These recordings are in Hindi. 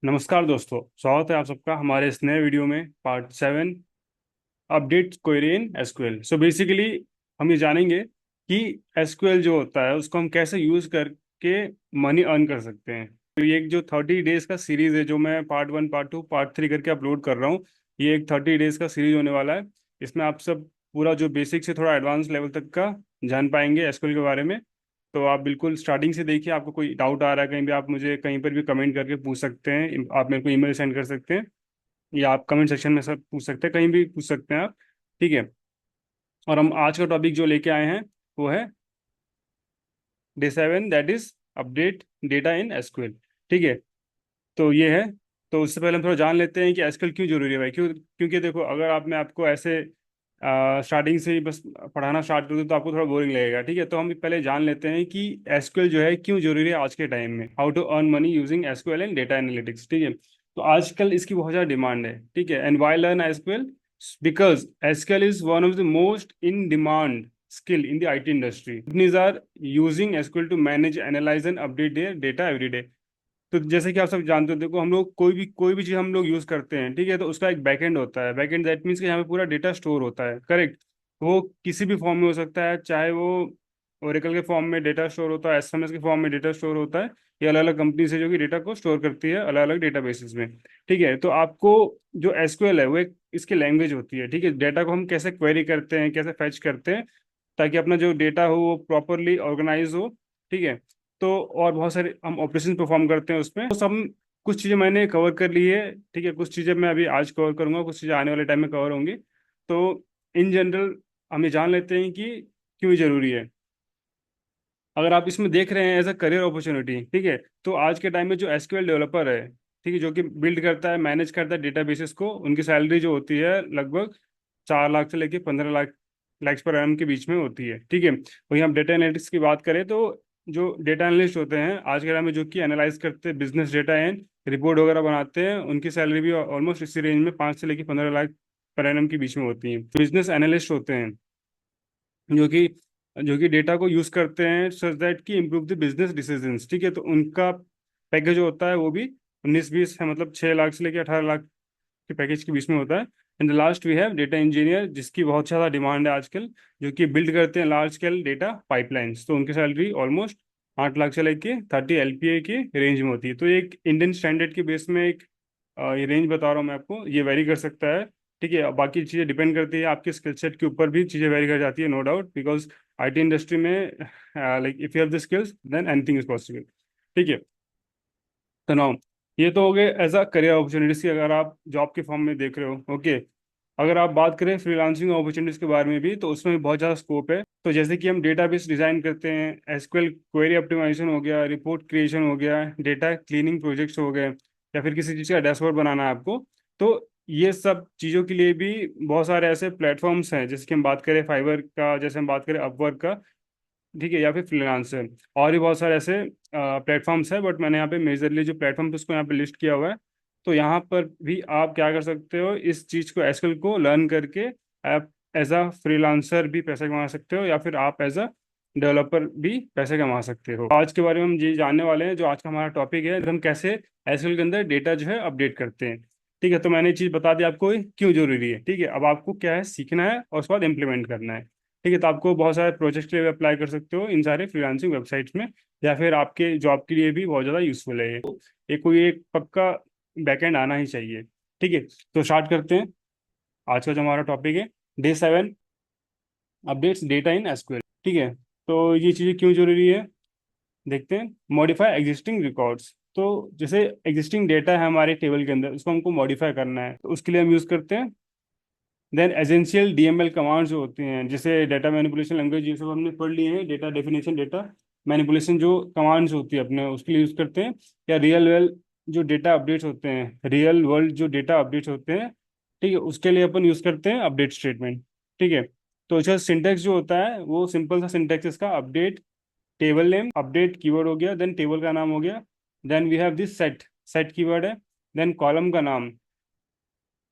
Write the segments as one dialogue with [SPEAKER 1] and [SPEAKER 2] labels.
[SPEAKER 1] नमस्कार दोस्तों, स्वागत है आप सबका हमारे इस नए वीडियो में part 7 update query in SQL. So basically हम ये जानेंगे कि एसक्यूएल जो होता है उसको हम कैसे यूज करके मनी अर्न कर सकते हैं। तो ये एक जो 30 डेज का सीरीज है जो मैं पार्ट 1 पार्ट 2 पार्ट 3 करके अपलोड कर रहा हूँ। ये एक 30 डेज का सीरीज होने वाला है। इसमें आप सब पूरा जो बेसिक से थोड़ा एडवांस लेवल तक का जान पाएंगे एसक्यूएल के बारे में। तो आप बिल्कुल स्टार्टिंग से देखिए, आपको कोई डाउट आ रहा है कहीं भी आप मुझे कहीं पर भी कमेंट करके पूछ सकते हैं। आप मेरे को ईमेल सेंड कर सकते हैं या आप कमेंट सेक्शन में सब पूछ सकते हैं, कहीं भी पूछ सकते हैं आप। ठीक है। और हम आज का टॉपिक जो लेके आए हैं वो है day 7, that is update data in SQL. ठीक है। तो ये है। तो उससे पहले हम थोड़ा जान लेते हैं कि एसक्यूएल क्यों जरूरी है भाई। क्योंकि देखो, अगर आप मैं आपको ऐसे स्टार्टिंग से ही बस पढ़ाना स्टार्ट कर दूं तो आपको थोड़ा बोरिंग लगेगा। ठीक है। तो हम पहले जान लेते हैं कि एसक्यूएल जो है क्यों जरूरी है आज के टाइम में। How to earn money using SQL and data analytics. ठीक है। तो आजकल इसकी बहुत ज़्यादा डिमांड है। ठीक है। And why learn SQL? Because SQL is one of the most in demand skill in the IT industry. Companies are using SQL to manage, analyze and update their data every day. तो जैसे कि आप सब जानते हो, देखो हम लोग कोई भी चीज़ हम लोग यूज़ करते हैं। ठीक है। तो उसका एक बैकएंड होता है। बैकएंड दैट मीन्स कि यहाँ पे पूरा डेटा स्टोर होता है। करेक्ट। वो किसी भी फॉर्म में हो सकता है, चाहे वो ओरेकल के फॉर्म में डेटा स्टोर होता है, एसएमएस के फॉर्म में डेटा स्टोर होता है। ये अलग अलग कंपनी से जो कि डेटा को स्टोर करती है अलग अलग डेटाबेसेस में। ठीक है। तो आपको जो एसक्यूएल है वो एक इसकी लैंग्वेज होती है। ठीक है। डेटा को हम कैसे क्वेरी करते हैं, कैसे फैच करते हैं ताकि अपना जो डेटा हो वो प्रॉपरली ऑर्गेनाइज हो। ठीक है। तो और बहुत सारे हम ऑपरेशन परफॉर्म करते हैं उसमें। तो सब कुछ चीज़ें मैंने कवर कर ली है। ठीक है। कुछ चीज़ें मैं अभी आज कवर करूंगा, कुछ चीज़ें आने वाले टाइम में कवर होंगी। तो इन जनरल हम ये जान लेते हैं कि क्यों ये जरूरी है। अगर आप इसमें देख रहे हैं एज अ करियर अपॉर्चुनिटी, ठीक है, तो आज के टाइम में जो एसक्यूएल डेवलपर है, ठीक है, जो कि बिल्ड करता है, मैनेज करता है डेटाबेसेस को, उनकी सैलरी जो होती है लगभग 4 लाख से लेके 15 लाख लैक्स पर एनम के बीच में होती है। ठीक है। वहीं हम डेटा एनालिटिक्स की बात करें तो जो डेटा एनालिस्ट होते हैं आज के टाइम में, जो कि एनालाइज करते हैं बिजनेस डेटा एंड रिपोर्ट वगैरह बनाते हैं, उनकी सैलरी भी ऑलमोस्ट इसी रेंज में 5 से लेके 15 लाख पर एनम के बीच में होती है। बिजनेस एनालिस्ट होते हैं जो कि डेटा को यूज करते हैं सच दैट कि इम्प्रूव द बिजनेस डिसीजंस। ठीक है। तो उनका पैकेज जो होता है वो भी 19-20 है, मतलब 6 लाख से लेकर 18 लाख के पैकेज के बीच में होता है। And the last we have data engineer, जिसकी बहुत ज़्यादा डिमांड है आजकल, जो कि बिल्ड करते हैं लार्ज स्केल डेटा पाइपलाइंस। तो उनकी सैलरी ऑलमोस्ट 8 लाख से लेके 30 LPA के रेंज में होती है। तो ये एक इंडियन स्टैंडर्ड के बेस में एक ये रेंज बता रहा हूँ मैं आपको, ये वेरी कर सकता है। ठीक है। अब बाकी चीज़ें डिपेंड करती है आपके स्किल सेट के ऊपर भी, चीज़ें वेरी कर जाती है, no doubt, because IT industry में like if you have the skills then anything is possible. ठीक है। तो नाउ ये तो हो गए एज अ करियर अपॉर्चुनिटीज की, अगर आप जॉब के फॉर्म में देख रहे हो। ओके। अगर आप बात करें फ्रीलांसिंग अपॉर्चुनिटीज के बारे में भी, तो उसमें भी बहुत ज़्यादा स्कोप है। तो जैसे कि हम डेटाबेस डिजाइन करते हैं, एसक्यूएल क्वेरी ऑप्टिमाइजेशन हो गया, रिपोर्ट क्रिएशन हो गया, डेटा क्लीनिंग प्रोजेक्ट्स हो गए, या फिर किसी चीज़ का डैशबोर्ड बनाना है आपको, तो ये सब चीज़ों के लिए भी बहुत सारे ऐसे प्लेटफॉर्म्स हैं। जैसे कि हम बात करें फाइवर का, जैसे हम बात करें अपवर्क का, ठीक है, या फिर फ्रीलांसर, और भी बहुत सारे ऐसे प्लेटफॉर्म्स हैं। बट मैंने यहाँ पे मेजरली जो प्लेटफॉर्म उसको यहाँ पे लिस्ट किया हुआ है। तो यहाँ पर भी आप क्या कर सकते हो, इस चीज़ को एसक्यूएल को लर्न करके आप एज अ फ्रीलांसर भी पैसे कमा सकते हो, या फिर आप एज अ डेवलपर भी पैसे कमा सकते हो। आज के बारे में हम ये जानने वाले हैं, जो आज का हमारा टॉपिक है, हम कैसे एसक्यूएल के अंदर डेटा जो है अपडेट करते हैं। ठीक है। तो मैंने ये चीज़ बता दी आपको क्यों जरूरी है। ठीक है। अब आपको क्या है, सीखना है और उसके बाद इम्प्लीमेंट करना है। ठीक है। तो आपको बहुत सारे प्रोजेक्ट के लिए अप्लाई कर सकते हो इन सारे फ्रीलांसिंग वेबसाइट्स में, या फिर आपके जॉब के लिए भी बहुत ज़्यादा यूजफुल है ये। कोई एक पक्का बैकएंड आना ही चाहिए। ठीक है। तो स्टार्ट करते हैं। आज का जो हमारा टॉपिक है, day 7 updates data in SQL. ठीक है। तो ये चीज़ें क्यों जरूरी है, देखते हैं। Modify existing records. तो जैसे एग्जिस्टिंग डेटा है हमारे टेबल के अंदर, उसको हमको मॉडिफाई करना है, तो उसके लिए हम यूज़ करते हैं देन एसेंशियल DML कमांड्स जो होती हैं, जैसे डेटा मैनिपुलेशन लैंग्वेज, ये सब हमने पढ़ लिए हैं। डेटा डेफिनेशन, डेटा मैनिपुलेशन जो कमांड्स होती है अपने, उसके लिए यूज़ करते हैं। या रियल वर्ल्ड जो डेटा अपडेट्स होते हैं, रियल वर्ल्ड जो डेटा अपडेट्स होते हैं, ठीक है, उसके लिए अपन यूज़ करते हैं अपडेट स्टेटमेंट। ठीक है। तो इसका सिंटेक्स जो होता है वो सिंपल सा सिंटेक्स इसका, update table name, update keyword हो गया, देन टेबल का नाम हो गया, then we have this set, set keyword है, देन कॉलम का नाम,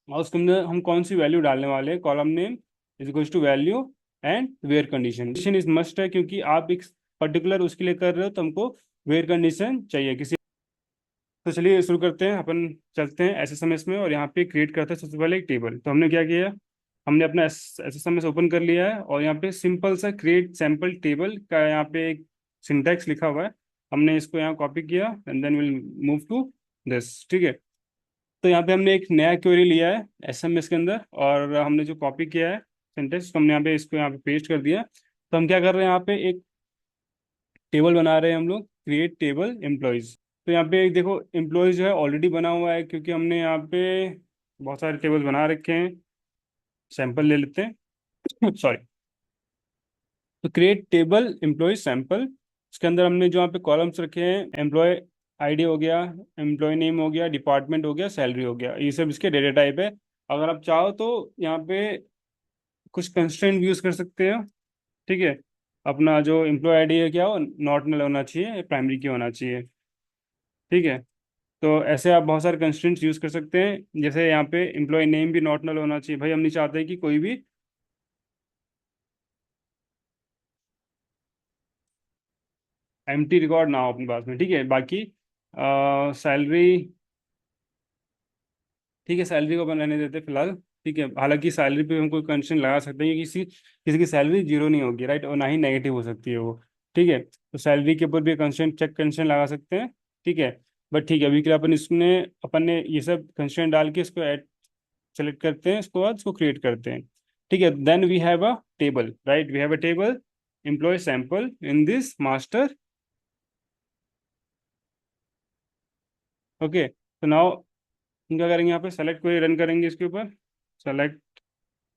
[SPEAKER 1] और उसके अंदर हम कौन सी वैल्यू डालने वाले हैं, column name is equal to value and where condition. Condition is must है, क्योंकि आप एक पर्टिकुलर उसके लिए कर रहे हो तो हमको वेयर कंडीशन चाहिए। किसी तो चलिए शुरू करते हैं अपन। चलते हैं एसएसएमएस में और यहाँ पे क्रिएट करते हैं सबसे पहले एक टेबल। तो हमने क्या किया, हमने अपना एसएसएमएस ओपन कर लिया है और यहाँ पे सिंपल सा क्रिएट सैम्पल टेबल का यहाँ पे एक सिंटैक्स लिखा हुआ है। हमने इसको यहाँ कॉपी किया and then will move to this. ठीक है। तो यहाँ पे हमने एक नया क्वेरी लिया है एसएमएस के अंदर और हमने जो कॉपी किया है सिंटैक्स, तो हमने यहाँ पे पेस्ट कर दिया। तो हम क्या कर रहे हैं, यहाँ पे एक टेबल बना रहे हैं हम लोग, क्रिएट टेबल एम्प्लॉयज। तो यहाँ पे एक देखो एम्प्लॉयज जो है ऑलरेडी बना हुआ है, क्योंकि हमने यहाँ पे बहुत सारे टेबल बना रखे हैं। सैंपल ले लेते हैं सॉरी। तो क्रिएट टेबल एम्प्लॉय सैंपल, इसके अंदर हमने जो यहाँ पे कॉलम्स रखे हैं, एम्प्लॉय आईडी हो गया, एम्प्लॉय नेम हो गया, डिपार्टमेंट हो गया, सैलरी हो गया, ये सब इसके डेटा टाइप है। अगर आप चाहो तो यहाँ पे कुछ कंस्ट्रेंट यूज कर सकते हो। ठीक है। अपना जो एम्प्लॉय आईडी है क्या, हो नॉट नल होना चाहिए, प्राइमरी की होना चाहिए। ठीक है। तो ऐसे आप बहुत सारे कंस्ट्रेंट्स यूज कर सकते हैं, जैसे यहाँ पे एम्प्लॉय नेम भी नॉट नल होना चाहिए। भाई हम नहीं चाहते कि कोई भी एम्प्टी रिकॉर्ड ना हो अपने पास में। ठीक है। बाकी सैलरी, ठीक है सैलरी को अपन रहने देते हैं फिलहाल। ठीक है। हालांकि सैलरी पे हम कोई कंडीशन लगा सकते हैं कि किसी किसी की सैलरी जीरो नहीं होगी, राइट, और ना ही नेगेटिव हो सकती है वो। ठीक है। तो सैलरी के ऊपर भी कंस्ट्रेंट चेक कंडीशन लगा सकते हैं। ठीक है। बट ठीक है, अभी के लिए अपन ने ये सब कंस्ट्रेंट डाल के इसको ऐड सेलेक्ट करते हैं, इसको बाद इसको क्रिएट करते हैं। ठीक है। Then we have a table, right, we have a table employee sample in this master. Okay. तो नाउ हम क्या करेंगे, यहाँ पे सेलेक्ट क्वेरी रन करेंगे इसके ऊपर। Select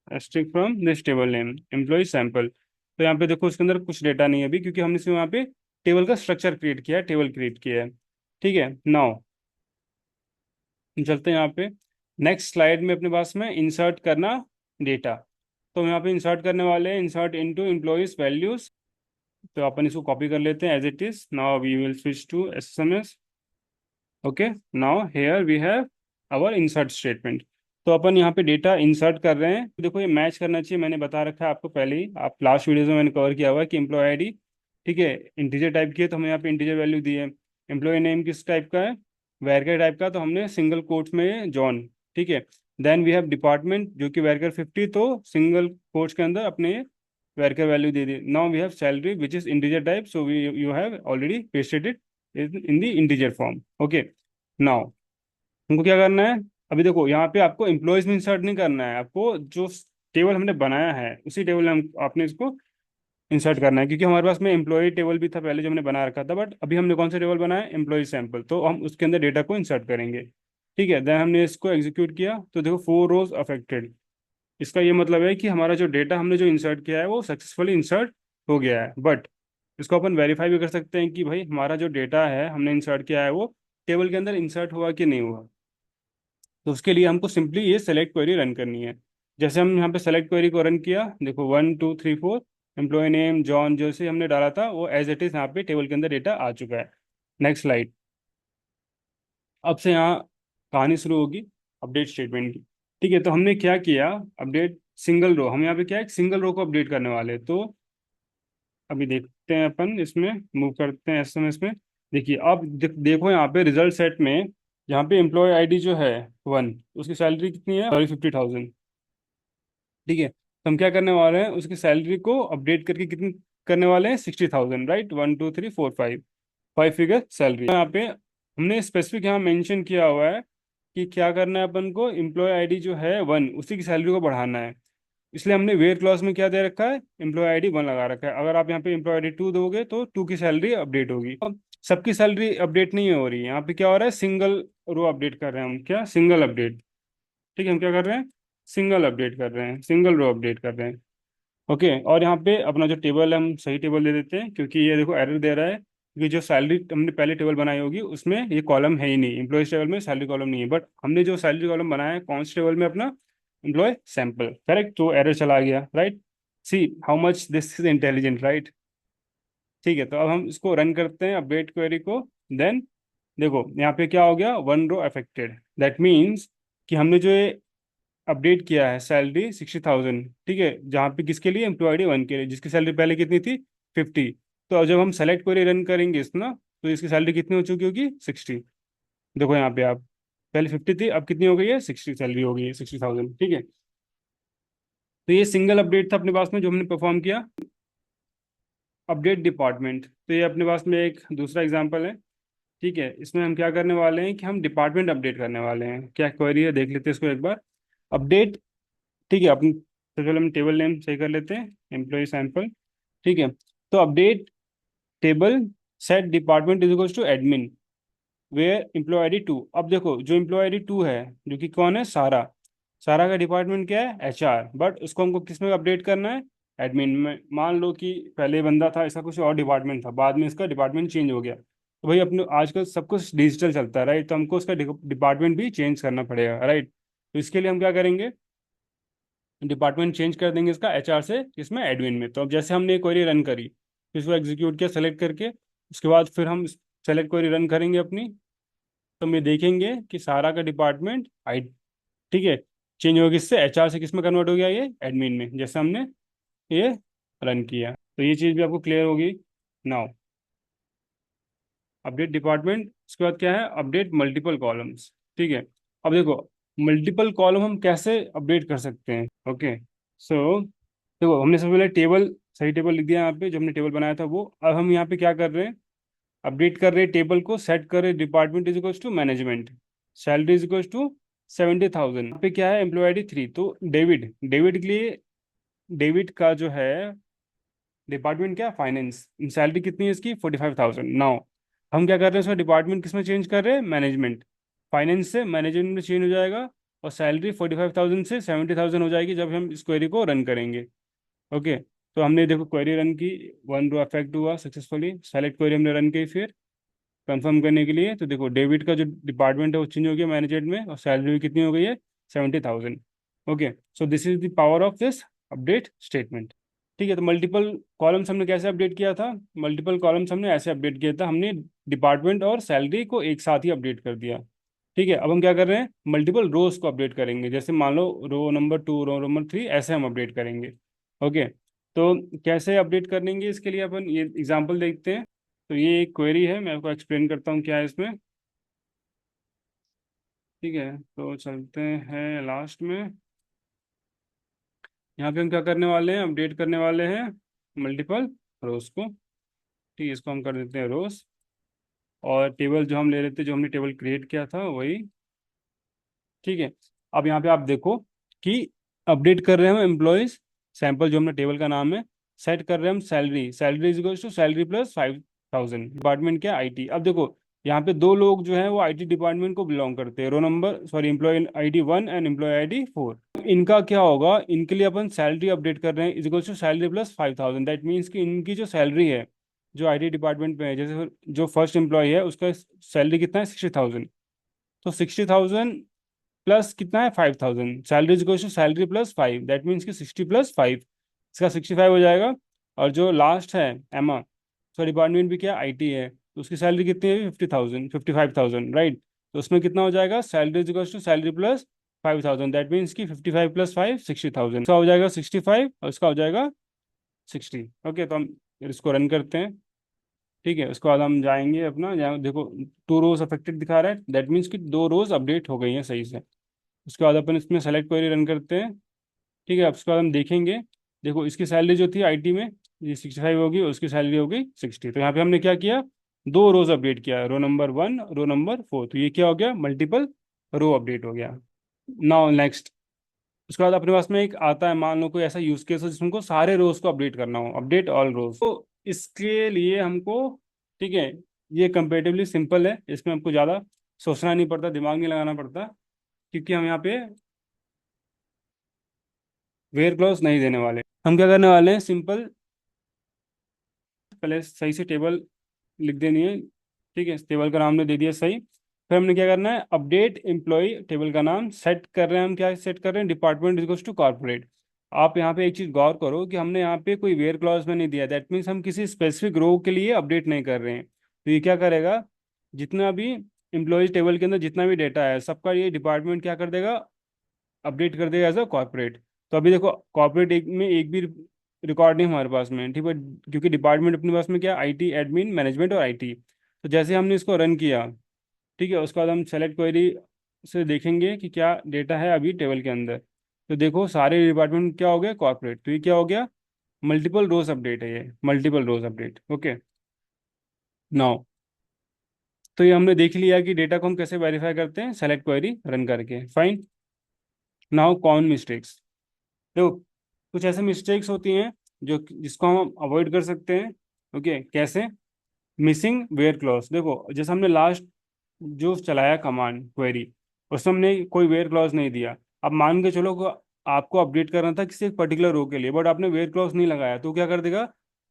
[SPEAKER 1] asterisk from this table name employee sample. तो यहाँ पे देखो उसके अंदर कुछ डेटा नहीं है अभी, क्योंकि हमने सिर्फ यहाँ पे टेबल का स्ट्रक्चर क्रिएट किया है, टेबल क्रिएट किया है। ठीक है। नाउ चलते हैं यहाँ पे नेक्स्ट स्लाइड में, अपने पास में इंसर्ट करना डेटा। तो हम यहाँ पे इंसर्ट करने वाले हैं, इंसर्ट इनटू एम्प्लॉयज वैल्यूज। तो अपन इसको कॉपी कर लेते हैं as it is. Now we will switch to SMS. Okay. Now here we have our insert statement. तो अपन यहाँ पे डेटा इंसर्ट कर रहे हैं। देखो ये मैच करना चाहिए, मैंने बता रखा है आपको पहले ही, आप लास्ट वीडियोस में मैंने कवर किया हुआ है कि एम्प्लॉय आईडी, ठीक है, इंटीजर टाइप की है तो हमें यहाँ पे इंटीजर वैल्यू दी है। एम्प्लॉय नेम किस टाइप का है, वैरकर टाइप का, तो हमने सिंगल कोट्स में जॉन। ठीक है। देन वी हैव डिपार्टमेंट जो कि वैरकर 50, तो सिंगल कोट्स के अंदर अपने वैरकर वैल्यू दे दी। Now we have salary which is integer type, so we you have already pasted it in the integer form. Okay. Now हमको क्या करना है, अभी देखो यहाँ पे आपको एम्प्लॉयज में इंसर्ट नहीं करना है, आपको जो टेबल हमने बनाया है उसी टेबल में हम आपने इसको इंसर्ट करना है, क्योंकि हमारे पास में एम्प्लॉय टेबल भी था पहले जो हमने बना रखा था, बट अभी हमने कौन सा टेबल बनाया है, एम्प्लॉय सैंपल, तो हम उसके अंदर डेटा को इंसर्ट करेंगे। ठीक है। देन हमने इसको एग्जीक्यूट किया तो देखो 4 रोज अफेक्टेड। इसका ये मतलब है कि हमारा जो डेटा हमने जो इंसर्ट किया है वो सक्सेसफुली इंसर्ट हो गया है। बट इसको अपन वेरीफाई भी कर सकते हैं कि भाई हमारा जो डेटा है हमने इंसर्ट किया है वो टेबल के अंदर इंसर्ट हुआ कि नहीं हुआ। तो उसके लिए हमको सिंपली ये सेलेक्ट क्वेरी रन करनी है। जैसे हम यहाँ पे सेलेक्ट क्वेरी को रन किया, देखो 1 2 3 4 एम्प्लॉय नेम जॉन जैसे हमने डाला था वो एज इट इज यहाँ पे टेबल के अंदर डेटा आ चुका है। Next slide. अब से यहाँ कहानी शुरू होगी अपडेट स्टेटमेंट की। ठीक है। तो हमने क्या किया, अपडेट सिंगल रो, हम यहाँ पे क्या है, एक सिंगल रो को अपडेट करने वाले हैं। तो अभी देखते हैं अपन इसमें, मूव करते हैं एसएमएस में। देखिए अब देखो यहाँ पे रिजल्ट सेट में, यहाँ पे एम्प्लॉय आईडी जो है 1, उसकी सैलरी कितनी है, सॉरी 50,000। ठीक है। तो हम क्या करने वाले हैं, उसकी सैलरी को अपडेट करके कितनी करने वाले हैं, 60,000, राइट, 1 2 3 4 5, 5 फिगर सैलरी। यहाँ पे हमने स्पेसिफिक यहाँ मेंशन किया हुआ है कि क्या करना है अपन को, एम्प्लॉय आईडी जो है 1 उसी की सैलरी को बढ़ाना है। इसलिए हमने वेयर क्लॉज में क्या दे रखा है, एम्प्लॉय आईडी 1 लगा रखा है। अगर आप यहाँ पे एम्प्लॉय आईडी 2 दोगे तो 2 की सैलरी अपडेट होगी। अब सबकी सैलरी अपडेट नहीं हो रही है, यहाँ पे क्या हो रहा है, सिंगल रो अपडेट कर रहे हैं हम, क्या सिंगल अपडेट। ठीक है। हम क्या कर रहे हैं, सिंगल अपडेट कर रहे हैं, सिंगल रो अपडेट कर रहे हैं। ओके। और यहाँ पे अपना जो टेबल है हम सही टेबल दे देते हैं, क्योंकि ये देखो एरर दे रहा है, क्योंकि जो सैलरी हमने पहले टेबल बनाई होगी उसमें ये कॉलम है ही नहीं, एम्प्लॉयज टेबल में सैलरी कॉलम नहीं है, बट हमने जो सैलरी कॉलम बनाया है कौन से टेबल में, अपना एम्प्लॉय सैंपल, करेक्ट, तो एरर चला गया, right. See how much this is intelligent, right. ठीक है। तो अब हम इसको रन करते हैं अपडेट क्वेरी को। देन देखो यहाँ पे क्या हो गया, 1 रो अफेक्टेड, दैट मीन्स कि हमने जो अपडेट किया है सैलरी 60,000, ठीक है, जहाँ पे किसके लिए, एम्प्लॉयडी 1 के लिए, जिसकी सैलरी पहले कितनी थी, 50। तो अब जब हम सेलेक्ट क्वेरी रन करेंगे इस ना, तो इसकी सैलरी कितनी हो चुकी होगी, 60। देखो यहाँ पे आप, पहले 50 थी, अब कितनी हो गई है, 60 सैलरी हो गई है, 60,000, ठीक है। तो ये सिंगल अपडेट था अपने पास में जो हमने परफॉर्म किया। अपडेट डिपार्टमेंट, तो ये अपने पास में एक दूसरा एग्जांपल है। ठीक है, इसमें हम क्या करने वाले हैं कि हम डिपार्टमेंट अपडेट करने वाले हैं। क्या क्वेरी है देख लेते हैं इसको एक बार। अपडेट, ठीक है, अपनी सबसे पहले हम टेबल नेम सही कर लेते हैं, एम्प्लॉय सैंपल। ठीक है, तो update table set department is equals to admin where employee ID 2। अब देखो जो एम्प्लॉय आईडी 2 है, जो कि कौन है, सारा। सारा का डिपार्टमेंट क्या है, एचआर, बट उसको हमको किस में अपडेट करना है, एडमिन में। मान लो कि पहले बंदा था, इसका कुछ और डिपार्टमेंट था, बाद में इसका डिपार्टमेंट चेंज हो गया, तो भाई अपने आजकल सब कुछ डिजिटल चलता है, राइट, तो हमको उसका डिपार्टमेंट भी चेंज करना पड़ेगा, राइट। तो इसके लिए हम क्या करेंगे, डिपार्टमेंट चेंज कर देंगे इसका एचआर से इसमें एडमिन में। तो अब जैसे हमने एक क्वेरी रन करी, फिर इसको एग्जीक्यूट किया सेलेक्ट करके, उसके बाद फिर हम सेलेक्ट क्वेरी रन करेंगे अपनी, तो हम ये देखेंगे कि सारा का डिपार्टमेंट आई, ठीक है, चेंज हो गया, इससे एचआर से किस में कन्वर्ट हो गया, ये एडमिन में, जैसे हमने ये रन किया। तो ये चीज़ भी आपको क्लियर होगी नाउ। अपडेट डिपार्टमेंट, उसके बाद क्या है, अपडेट मल्टीपल कॉलम्स। ठीक है, अब देखो मल्टीपल कॉलम हम कैसे अपडेट कर सकते हैं। ओके, सो देखो हमने सबसे पहले टेबल, सही टेबल लिख दिया यहाँ पे, जो हमने टेबल बनाया था वो। अब हम यहाँ पे क्या कर रहे हैं, अपडेट कर रहे हैं टेबल को, सेट कर रहे हैं department is equals to management, salary is equals to 70,000। यहाँ पे क्या है, एम्प्लॉय आईडी 3, तो डेविड, डेविड के लिए, डेविड का जो है डिपार्टमेंट क्या, फाइनेंस, सैलरी कितनी है इसकी, 45,000। नाउ हम क्या कर रहे हैं, उसका डिपार्टमेंट किस में चेंज कर रहे हैं, मैनेजमेंट, फाइनेंस से मैनेजमेंट में चेंज हो जाएगा, और सैलरी 45,000 से 70,000 हो जाएगी जब हम इस क्वेरी को रन करेंगे। ओके, तो हमने देखो क्वेरी रन की, वन रो अफेक्ट हुआ सक्सेसफुली, सेलेक्ट क्वेरी हमने रन की, फिर कंफर्म करने के लिए, तो देखो डेबिट का जो डिपार्टमेंट है वो चेंज हो गया मैनेजमेंट में, और सैलरी भी कितनी हो गई है, 70,000। Okay, so this is the power of this update statement. ठीक है, तो मल्टीपल कॉलम्स हमने कैसे अपडेट किया था, मल्टीपल कॉलम्स हमने ऐसे अपडेट किया था, हमने डिपार्टमेंट और सैलरी को एक साथ ही अपडेट कर दिया। ठीक है, अब हम क्या कर रहे हैं, मल्टीपल रोज को अपडेट करेंगे, जैसे मान लो रो नंबर 2, रो नंबर 3, ऐसे हम अपडेट करेंगे। ओके, तो कैसे अपडेट करेंगे इसके लिए अपन ये एग्जांपल देखते हैं। तो ये एक क्वेरी है, मैं आपको एक्सप्लेन करता हूँ क्या है इसमें। ठीक है, तो चलते हैं लास्ट में। यहाँ पे हम क्या करने वाले हैं, अपडेट करने वाले हैं मल्टीपल रोज को। ठीक है, इसको हम कर देते हैं रोज, और टेबल जो हम ले लेते हैं, जो हमने टेबल क्रिएट किया था वही। ठीक है, अब यहाँ पे आप देखो कि अपडेट कर रहे हैं हम एम्प्लॉयज सैंपल, जो हमने टेबल का नाम है, सेट कर रहे हैं हम salary, salary is equals to salary plus 5,000, department क्या, आईटी। अब देखो यहाँ पे दो लोग जो है वो आईटी डिपार्टमेंट को बिलोंग करते हैं, row number sorry employee ID 1 and employee ID 4। इनका क्या होगा, इनके लिए अपन सैलरी अपडेट कर रहे हैं is equals to salary plus 5,000, that means कि इनकी जो सैलरी है, जो आईटी डिपार्टमेंट में है, जैसे जो फर्स्ट एम्प्लॉय है उसका सैलरी कितना है, 60,000, तो 60,000 प्लस कितना है, 5,000, salary is equal to salary plus 5, that means कि 60 प्लस 5, इसका 65 हो जाएगा। और जो लास्ट है एमा, उसका डिपार्टमेंट भी क्या, आईटी है, तो उसकी सैलरी कितनी है, 50,000, 55,000, राइट। तो उसमें कितना हो जाएगा, salary is equal to salary plus 5,000, that means कि 55 प्लस 5, 60,000, इसका हो जाएगा 65 और इसका हो जाएगा 60। ओके, तो हम इसको रन करते हैं। ठीक है, उसके बाद हम जाएंगे अपना, यहाँ देखो 2 रोज अफेक्टेड दिखा रहा है, दैट मीन्स कि 2 रोज अपडेट हो गई हैं सही से। उसके बाद अपन इसमें सेलेक्ट क्वेरी रन करते हैं। ठीक है, अब उसके बाद हम देखेंगे, देखो इसकी सैलरी जो थी आईटी में, ये 65 होगी, और उसकी सैलरी होगी 60। तो यहाँ पे हमने क्या किया, 2 रोज अपडेट किया, रो नंबर 1, रो नंबर 4, तो ये क्या हो गया, मल्टीपल रो अपडेट हो गया। नाउ नेक्स्ट, उसके बाद अपने पास में एक आता है, मान लो कोई ऐसा यूज केस हो जिसमें हमको सारे रोज को अपडेट करना हो, अपडेट ऑल रोज, तो इसके लिए हमको, ठीक है, ये कंपेरेटिवली सिंपल है, इसमें हमको ज़्यादा सोचना नहीं पड़ता, दिमाग नहीं लगाना पड़ता, क्योंकि हम यहाँ पे वेयर क्लॉज नहीं देने वाले। हम क्या करने वाले हैं, सिंपल पहले सही से टेबल लिख देनी है। ठीक है, इस टेबल का नाम ने दे दिया सही, फिर हमने क्या करना है, अपडेट एम्प्लॉय टेबल का नाम सेट कर रहे हैं, हम क्या सेट कर रहे हैं, डिपार्टमेंट इक्वल्स टू कॉर्पोरेट। आप यहाँ पे एक चीज़ गौर करो कि हमने यहाँ पे कोई वेयर क्लॉज में नहीं दिया, दैट मीन्स हम किसी स्पेसिफिक रो के लिए अपडेट नहीं कर रहे हैं। तो ये क्या करेगा, जितना भी एम्प्लॉयज टेबल के अंदर जितना भी डेटा है सबका ये डिपार्टमेंट क्या कर देगा, अपडेट कर देगा एज अ कॉर्पोरेट। तो अभी देखो कॉर्पोरेट एक में एक भी रिकॉर्ड नहीं हमारे पास में, ठीक है, क्योंकि डिपार्टमेंट अपने पास में क्या, आईटी, एडमिन, मैनेजमेंट और आईटी। तो जैसे हमने इसको रन किया, ठीक है, उसके बाद हम सेलेक्ट क्वेरी से देखेंगे कि क्या डेटा है अभी टेबल के अंदर। तो देखो सारे डिपार्टमेंट क्या हो गया, कॉर्पोरेट, तो ये क्या हो गया, मल्टीपल रोज अपडेट है, ये मल्टीपल रोज अपडेट। ओके, नाउ तो ये हमने देख लिया कि डेटा को हम कैसे वेरीफाई करते हैं, सेलेक्ट क्वेरी रन करके। Fine, now common mistakes. देखो कुछ ऐसे मिस्टेक्स होती हैं जो जिसको हम अवॉइड कर सकते हैं। ओके, कैसे, मिसिंग वेयर क्लॉज। देखो जैसे हमने लास्ट जो चलाया कमांड क्वेरी, उसमें हमने कोई वेयर क्लॉज नहीं दिया। अब मान के चलो को आपको अपडेट करना था किसी एक पर्टिकुलर रो के लिए, बट आपने वेयर क्लॉज नहीं लगाया, तो क्या कर देगा,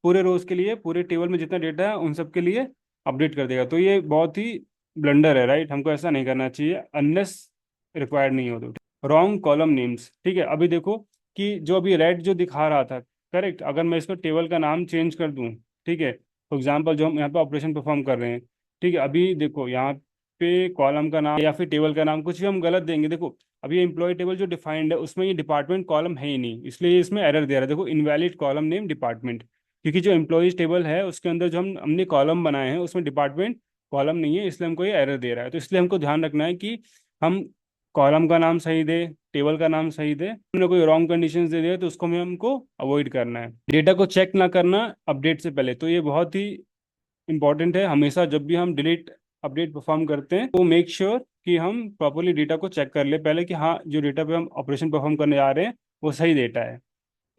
[SPEAKER 1] पूरे रोज के लिए, पूरे टेबल में जितना डेटा है उन सब के लिए अपडेट कर देगा। तो ये बहुत ही ब्लंडर है, राइट, हमको ऐसा नहीं करना चाहिए अनलेस रिक्वायर्ड नहीं हो तो। रॉन्ग कॉलम नेम्स, ठीक है, अभी देखो कि जो अभी रेड जो दिखा रहा था, करेक्ट, अगर मैं इसको टेबल का नाम चेंज कर दूं, ठीक है, फॉर एग्जाम्पल जो हम यहाँ पे ऑपरेशन परफॉर्म कर रहे हैं, ठीक है, अभी देखो यहाँ पे कॉलम का नाम या फिर टेबल का नाम कुछ भी हम गलत देंगे, देखो अभी ये एम्प्लॉय टेबल जो डिफाइंड है उसमें ये डिपार्टमेंट कॉलम है ही नहीं, इसलिए ये इसमें एरर दे रहा है। देखो इनवैलिड कॉलम नेम डिपार्टमेंट, क्योंकि जो एम्प्लॉयज टेबल है उसके अंदर जो हमने कॉलम बनाए हैं उसमें डिपार्टमेंट कॉलम नहीं है, इसलिए हमको ये एरर दे रहा है। तो इसलिए हमको ध्यान रखना है कि हम कॉलम का नाम सही दे, टेबल का नाम सही दे। हमने कोई रॉन्ग कंडीशंस दे दिया तो उसको हमें हमको अवॉइड करना है। डेटा को चेक ना करना अपडेट से पहले, तो ये बहुत ही इंपॉर्टेंट है। हमेशा जब भी हम डिलीट अपडेट परफॉर्म करते हैं तो मेक श्योर कि हम प्रॉपरली डेटा को चेक कर ले पहले कि हाँ जो डेटा पे हम ऑपरेशन परफॉर्म करने जा रहे हैं वो सही डेटा है।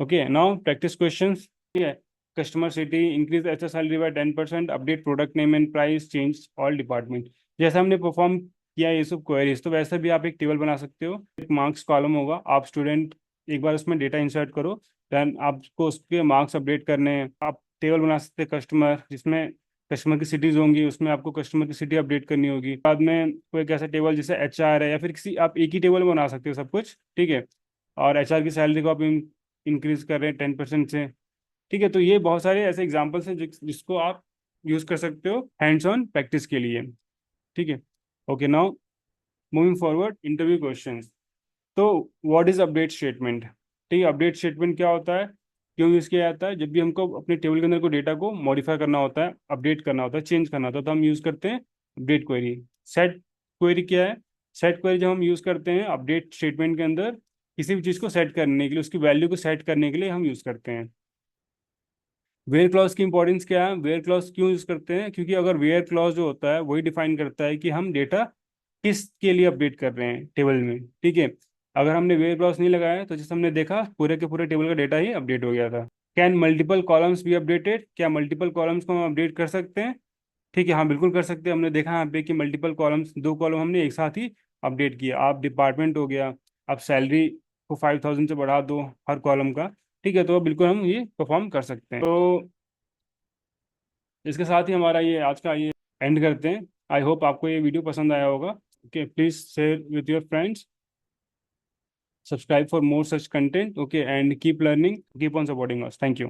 [SPEAKER 1] Okay, now practice questions. ठीक है, customer city increase each salary by 10%, update product name and price, change all department. जैसे हमने परफॉर्म किया ये सब क्वेरीज, तो वैसे भी आप एक टेबल बना सकते हो, एक मार्क्स कॉलम होगा, आप स्टूडेंट एक बार उसमें डेटा इंसर्ट करो, देन आपको उसके मार्क्स अपडेट करने हैं। आप टेबल बना सकते हैं कस्टमर, जिसमें कस्टमर की सिटीज होंगी, उसमें आपको कस्टमर की सिटी अपडेट करनी होगी। बाद में कोई एक ऐसा टेबल जैसे HR है, या फिर किसी आप एक ही टेबल में बना सकते हो सब कुछ, ठीक है, और HR की सैलरी को आप इंक्रीज कर रहे हैं 10% से। ठीक है, तो ये बहुत सारे ऐसे एग्जाम्पल्स हैं जिसको आप यूज कर सकते हो हैंड्स ऑन प्रैक्टिस के लिए। ठीक है, okay, now moving forward interview questions. तो व्हाट इज अपडेट स्टेटमेंट। ठीक है, अपडेट स्टेटमेंट क्या होता है, क्यों यूज किया जाता है, जब भी हमको अपने टेबल के अंदर को डेटा को मॉडिफाई करना होता है, अपडेट करना होता है, चेंज करना होता है, तो हम यूज करते हैं अपडेट क्वेरी। सेट क्वेरी क्या है, सेट क्वेरी जब हम यूज करते हैं अपडेट स्टेटमेंट के अंदर किसी भी चीज़ को सेट करने के लिए, उसकी वैल्यू को सेट करने के लिए हम यूज करते हैं। वेयर क्लॉज की इंपॉर्टेंस क्या है, वेयर क्लॉज क्यों यूज करते हैं, क्योंकि अगर वेयर क्लॉज जो होता है वही डिफाइन करता है कि हम डेटा किस के लिए अपडेट कर रहे हैं टेबल में। ठीक है, अगर हमने वेयर क्लॉज नहीं लगाया तो जैसे हमने देखा पूरे के पूरे टेबल का डेटा ही अपडेट हो गया था। Can multiple columns be updated, क्या मल्टीपल कॉलम्स को हम अपडेट कर सकते हैं। ठीक है, हाँ बिल्कुल कर सकते हैं। हमने देखा यहाँ पे कि मल्टीपल कॉलम्स, दो कॉलम हमने एक साथ ही अपडेट किया। आप डिपार्टमेंट हो गया, आप सैलरी को 5,000 से बढ़ा दो हर कॉलम का, ठीक है, तो बिल्कुल हम ये परफॉर्म कर सकते हैं। तो इसके साथ ही हमारा ये आज का ये एंड करते हैं। आई होप आपको ये वीडियो पसंद आया होगा। Okay, please share with your friends, subscribe for more such content, okay, and keep learning, keep on supporting us, thank you.